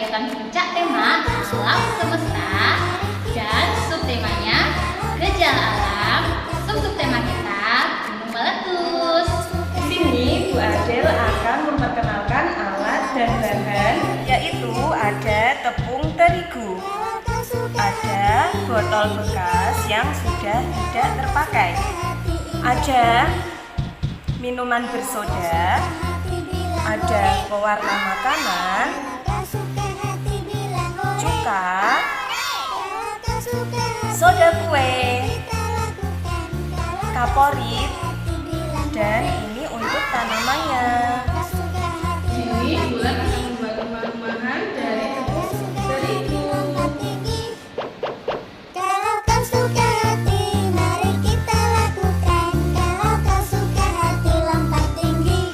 kegiatan puncak tema alam semesta dan subtemanya gejala alam. Subtema kita gunung meletus. Di sini Bu Adel akan memperkenalkan alat dan bahan, yaitu ada tepung terigu, ada botol bekas yang sudah tidak terpakai, ada minuman bersoda, ada pewarna makanan, cuka, soda kue, kaporit, dan ini untuk tanamannya. Ini Bulan akan membuat rumah-rumahan dari tepung terigu. Kalau kau suka hati, mari kita lakukan. Kalau kau suka hati, lompat tinggi.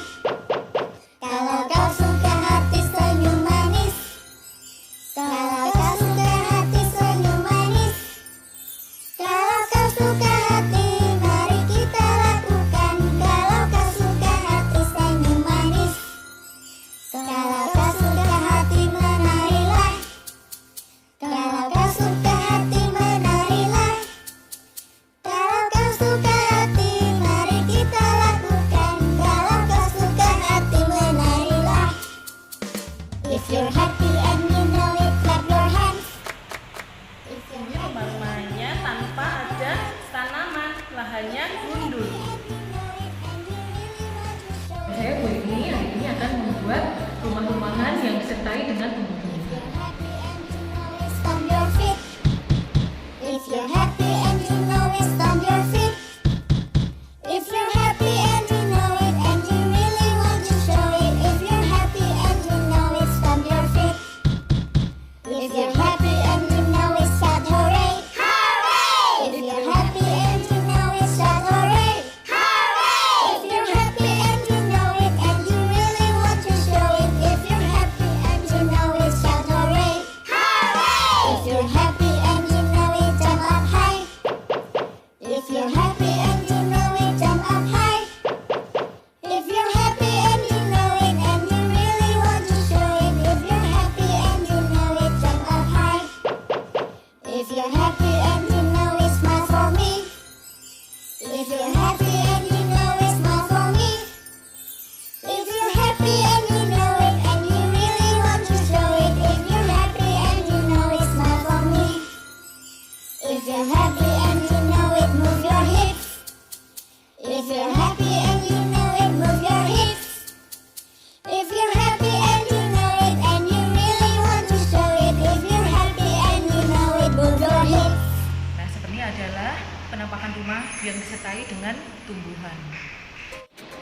Kalau kau suka hati, senyum manis. Kalau kau suka hati, senyum manis. Kalau kau suka hati, mari kita lakukan. Kalau kau suka hati, senyum manis. Kalau kau suka hati, menarilah. Kalau kau suka hati, menarilah. Kalau kau suka hati, mari kita lakukan. Kalau kau suka hati, menarilah. If you're happy and you know it, clap your hands. If you're Ini rumah-rumahannya tanpa ada tanaman, lahannya gundul. Saya Bu ini hari ini akan membuat rumah-rumahan yang disertai dengan tumbuh-tumbuhan. stomp your feet. If you're happy and you know it, stomp your feet. If you're happy and you know it and you really want to show it. If you're happy and you know it, stomp your feet. If you're happy and you know it, shout hooray! Hooray! If you're happy and you know it, shout hooray! Hooray! If you're happy and you know it and you really want to show it. If you're happy and you know it, shout hooray! Hooray! If you're happy and you know it, jump up high. If you're happy and you know it, jump up high. If you're happy and you know it and you really want to show it. If you're happy and you know it, jump up high. If you're happy and you know it, smile for me. If you're happy and you know it, smile for me. If you're happy and you know it and you really want to show it. If you're happy and you know it, smile for me. If you're happy and you know it, move your hips. If you're happy and you know it, move your hips. If you're happy and you know it and you really want to show it. If you're happy and you know it, move your hips. Nah, seperti ini adalah penampakan rumah yang disertai dengan tumbuhan.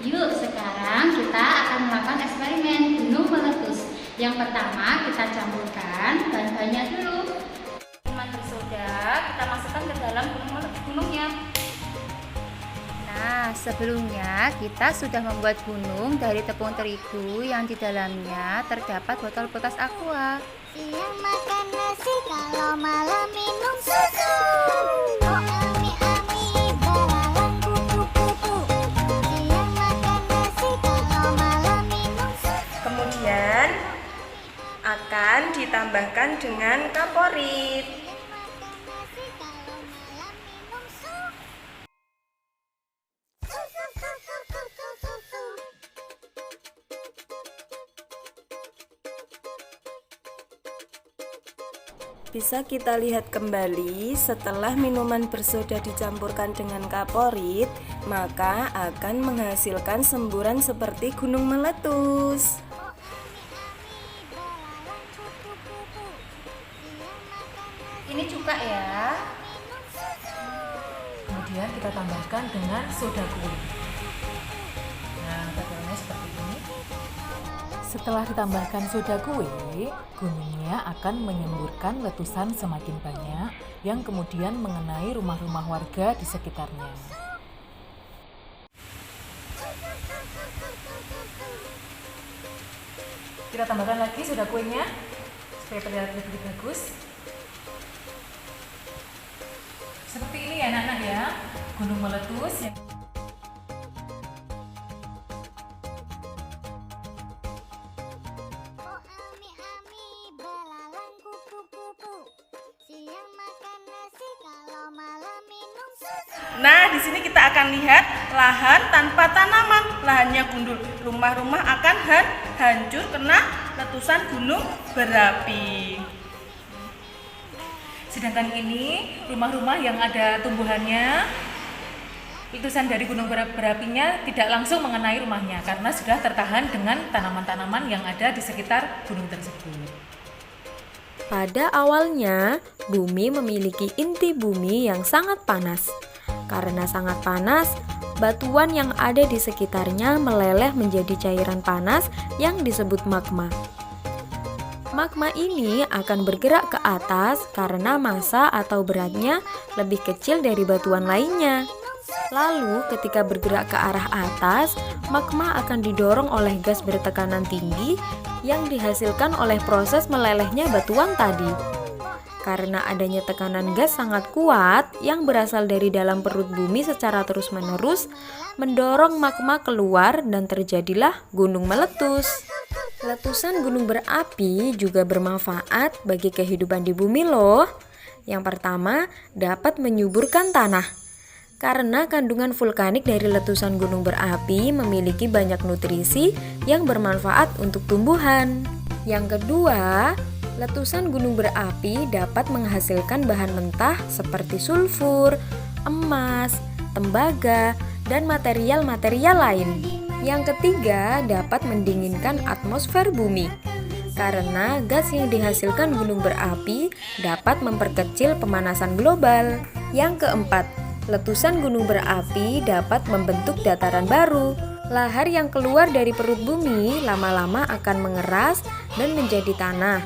Yuk, sekarang kita akan melakukan eksperimen gunung meletus. Yang pertama, kita campurkan bahan-bahannya dulu. Minuman bersoda kita masukkan ke dalam gunungnya. Nah, sebelumnya kita sudah membuat gunung dari tepung terigu yang di dalamnya terdapat botol bekas aqua. Siang makan nasi, kalau malam minum susu. Oh ami-ami, belalang kupu-kupu. Siang makan nasi, kalau malam minum susu. Kemudian akan ditambahkan dengan kaporit. Nasi, kalau malam minum susu. Susu, susu, susu, susu. Bisa kita lihat kembali setelah minuman bersoda dicampurkan dengan kaporit, maka akan menghasilkan semburan seperti gunung meletus. Ini cuka ya. Kemudian kita tambahkan dengan soda kue. Nah, bagiannya seperti ini. Setelah ditambahkan soda kue, gunungnya akan menyemburkan letusan semakin banyak yang kemudian mengenai rumah-rumah warga di sekitarnya. Kita tambahkan lagi soda kuenya supaya terlihat lebih bagus. Seperti ini ya anak-anak ya, gunung meletus yang Oh ami-ami, Nah, di sini kita akan lihat lahan tanpa tanaman, lahannya gundul. Rumah-rumah akan hancur kena letusan gunung berapi. Sedangkan ini rumah-rumah yang ada tumbuhannya, letusan dari gunung berapinya tidak langsung mengenai rumahnya karena sudah tertahan dengan tanaman-tanaman yang ada di sekitar gunung tersebut. Pada awalnya, bumi memiliki inti bumi yang sangat panas. Karena sangat panas, batuan yang ada di sekitarnya meleleh menjadi cairan panas yang disebut magma. Magma ini akan bergerak ke atas karena massa atau beratnya lebih kecil dari batuan lainnya. Lalu, ketika bergerak ke arah atas, magma akan didorong oleh gas bertekanan tinggi yang dihasilkan oleh proses melelehnya batuan tadi. Karena adanya tekanan gas sangat kuat yang berasal dari dalam perut bumi secara terus-menerus, mendorong magma keluar dan terjadilah gunung meletus. Letusan gunung berapi juga bermanfaat bagi kehidupan di bumi loh. Yang pertama, dapat menyuburkan tanah. Karena kandungan vulkanik dari letusan gunung berapi memiliki banyak nutrisi yang bermanfaat untuk tumbuhan. Yang kedua, letusan gunung berapi dapat menghasilkan bahan mentah seperti sulfur, emas, tembaga, dan material-material lain. Yang ketiga, dapat mendinginkan atmosfer bumi. Karena gas yang dihasilkan gunung berapi dapat memperkecil pemanasan global. Yang keempat, letusan gunung berapi dapat membentuk dataran baru. Lahar yang keluar dari perut bumi lama-lama akan mengeras dan menjadi tanah.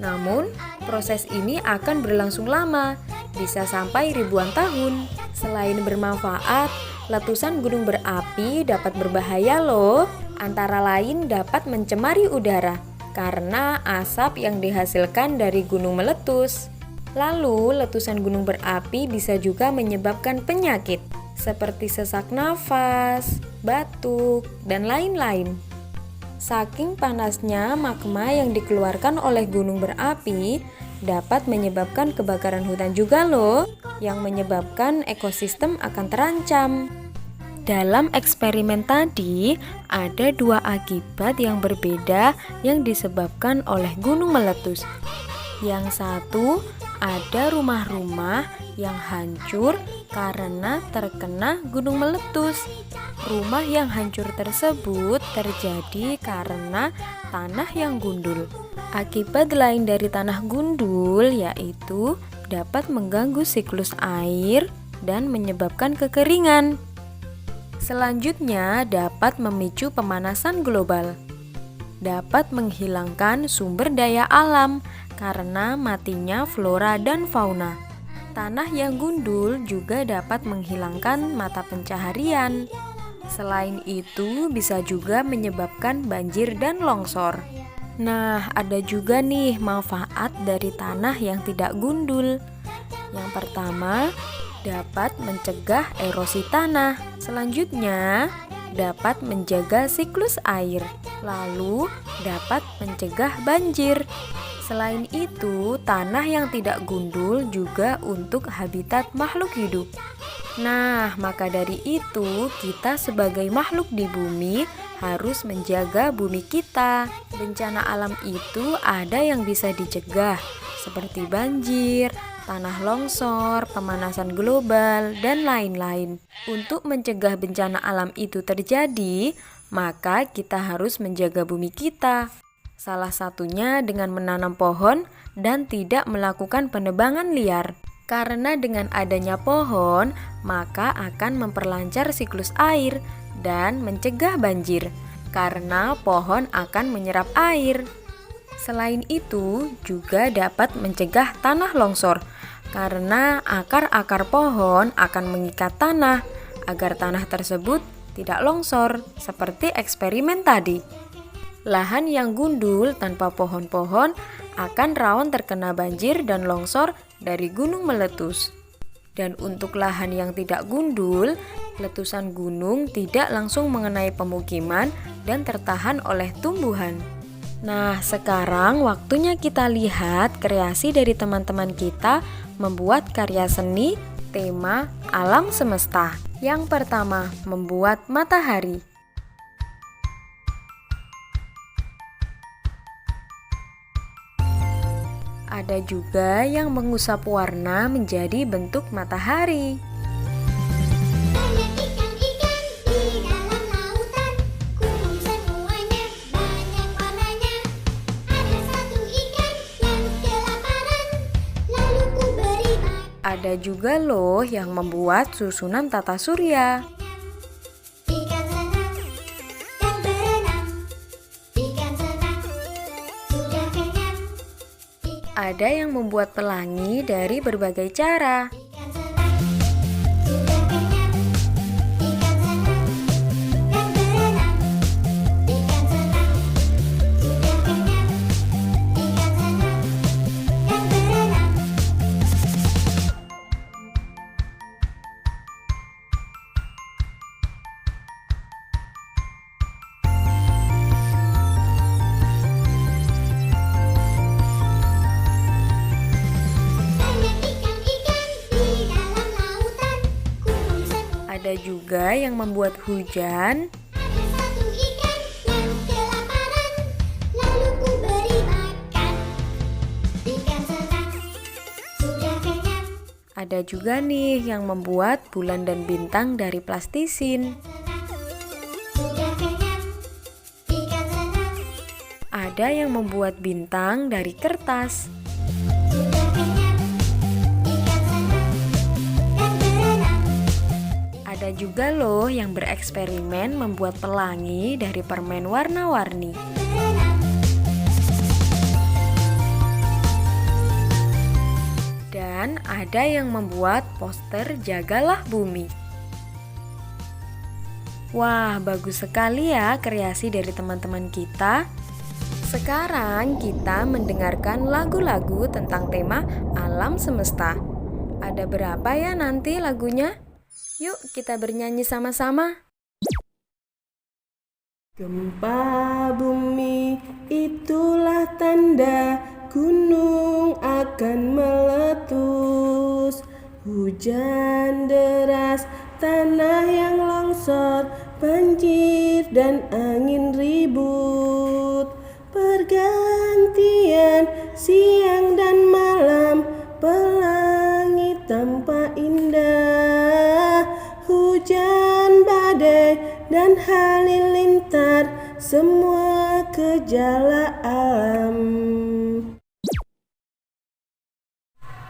Namun, proses ini akan berlangsung lama, bisa sampai ribuan tahun. Selain bermanfaat, letusan gunung berapi dapat berbahaya loh. Antara lain dapat mencemari udara karena asap yang dihasilkan dari gunung meletus. Lalu, letusan gunung berapi bisa juga menyebabkan penyakit seperti sesak nafas, batuk, dan lain-lain. Saking panasnya magma yang dikeluarkan oleh gunung berapi dapat menyebabkan kebakaran hutan juga loh, yang menyebabkan ekosistem akan terancam. Dalam eksperimen tadi, ada dua akibat yang berbeda yang disebabkan oleh gunung meletus. Yang satu, ada rumah-rumah yang hancur karena terkena gunung meletus. Rumah yang hancur tersebut terjadi karena tanah yang gundul. Akibat lain dari tanah gundul yaitu dapat mengganggu siklus air dan menyebabkan kekeringan. Selanjutnya, dapat memicu pemanasan global. Dapat menghilangkan sumber daya alam karena matinya flora dan fauna. Tanah yang gundul juga dapat menghilangkan mata pencaharian. Selain itu, bisa juga menyebabkan banjir dan longsor. Nah, ada juga nih manfaat dari tanah yang tidak gundul. Yang pertama, dapat mencegah erosi tanah. Selanjutnya, dapat menjaga siklus air. Lalu, dapat mencegah banjir. Selain itu, tanah yang tidak gundul juga untuk habitat makhluk hidup. Nah, maka dari itu, kita sebagai makhluk di bumi harus menjaga bumi kita. Bencana alam itu ada yang bisa dicegah, seperti banjir, tanah longsor, pemanasan global, dan lain-lain. Untuk mencegah bencana alam itu terjadi, maka kita harus menjaga bumi kita. Salah satunya dengan menanam pohon dan tidak melakukan penebangan liar. Karena dengan adanya pohon, maka akan memperlancar siklus air dan mencegah banjir. Karena pohon akan menyerap air. Selain itu, juga dapat mencegah tanah longsor. Karena akar-akar pohon akan mengikat tanah agar tanah tersebut tidak longsor, seperti eksperimen tadi. Lahan yang gundul tanpa pohon-pohon akan rawan terkena banjir dan longsor dari gunung meletus. Dan untuk lahan yang tidak gundul, letusan gunung tidak langsung mengenai pemukiman dan tertahan oleh tumbuhan. Nah, sekarang waktunya kita lihat kreasi dari teman-teman kita membuat karya seni tema alam semesta. Yang pertama, membuat matahari. Ada juga yang mengusap warna menjadi bentuk matahari. Banyak ikan-ikan di dalam lautan, kumum semuanya, banyak warnanya. Ada satu ikan yang kelaparan, lalu ku beri makan. Ada juga loh yang membuat susunan tata surya. Ikan senang dan berenang, ikan senang sudah kenyang. Ada yang membuat pelangi dari berbagai cara. Ikan senang sudah kenyang, ikan senang dan berenang, ikan senang sudah kenyang, ikan senang dan berenang. Banyak ikan-ikan di dalam lautan, kumum semua. Ada juga yang membuat hujan. Ada satu ikan yang kelaparan, lalu ku beri makan. Ikan senang sudah kenyang, Ada juga nih yang membuat bulan dan bintang dari plastisin. sudah kenyang. Ikan senang Ada yang membuat bintang dari kertas. sudah kenyang. Ikan senang dan berenang. Ada juga loh yang bereksperimen membuat pelangi dari permen warna-warni. Dan ada yang membuat poster Jagalah Bumi. Wah, bagus sekali ya kreasi dari teman-teman kita. Sekarang kita mendengarkan lagu-lagu tentang tema alam semesta. Ada berapa ya nanti lagunya? Yuk kita bernyanyi sama-sama. Gempa bumi itulah tanda gunung akan meletus. Hujan deras, tanah yang longsor, banjir dan angin ribut. Pergantian siang dan malam, pelangi tampak indah. Hujan, badai dan halilintar, semua gejala alam.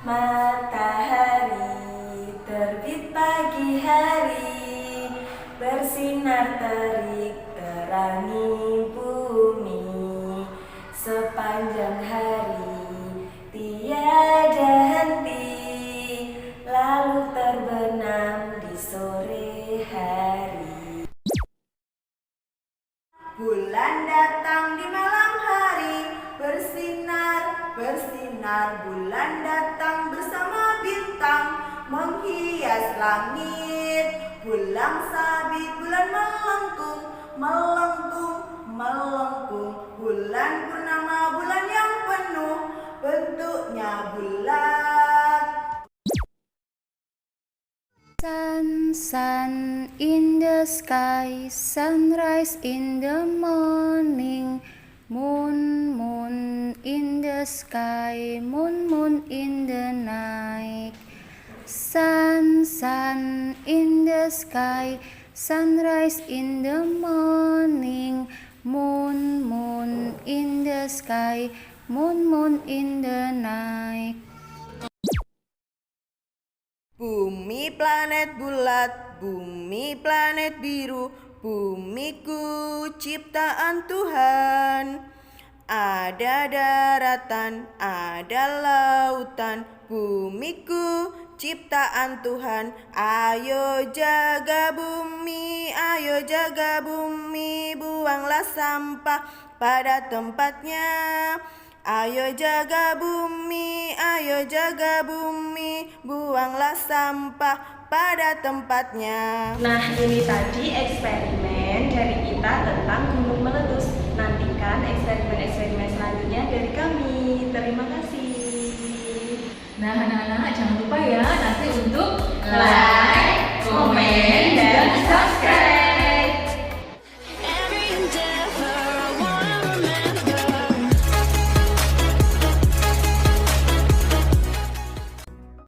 Matahari terbit pagi hari, bersinar terik terangi bumi. Sepanjang hari tiada henti, lalu terbenam di sore hari. Bulan datang di malam hari, bersinar, bersinar. Bulan datang bersama bintang, menghias langit. Bulan sabit, bulan melengkung, melengkung, melengkung. Bulan purnama, bulan yang penuh, bentuknya bulat. Sun in the sky, sunrise in the morning, moon in the sky, moon in the night. Sun in the sky, sunrise in the morning, moon in the sky, moon in the night. Bumi planet bulat, bumi planet biru, bumiku ciptaan Tuhan. Ada daratan, ada lautan, bumiku ciptaan Tuhan. Ayo jaga bumi, ayo jaga bumi, buanglah sampah pada tempatnya. Ayo jaga bumi, buanglah sampah pada tempatnya. Nah, ini tadi eksperimen dari kita tentang gunung meletus. Nantikan eksperimen-eksperimen selanjutnya dari kami. Terima kasih. Nah, anak-anak jangan lupa ya nanti untuk untuk like.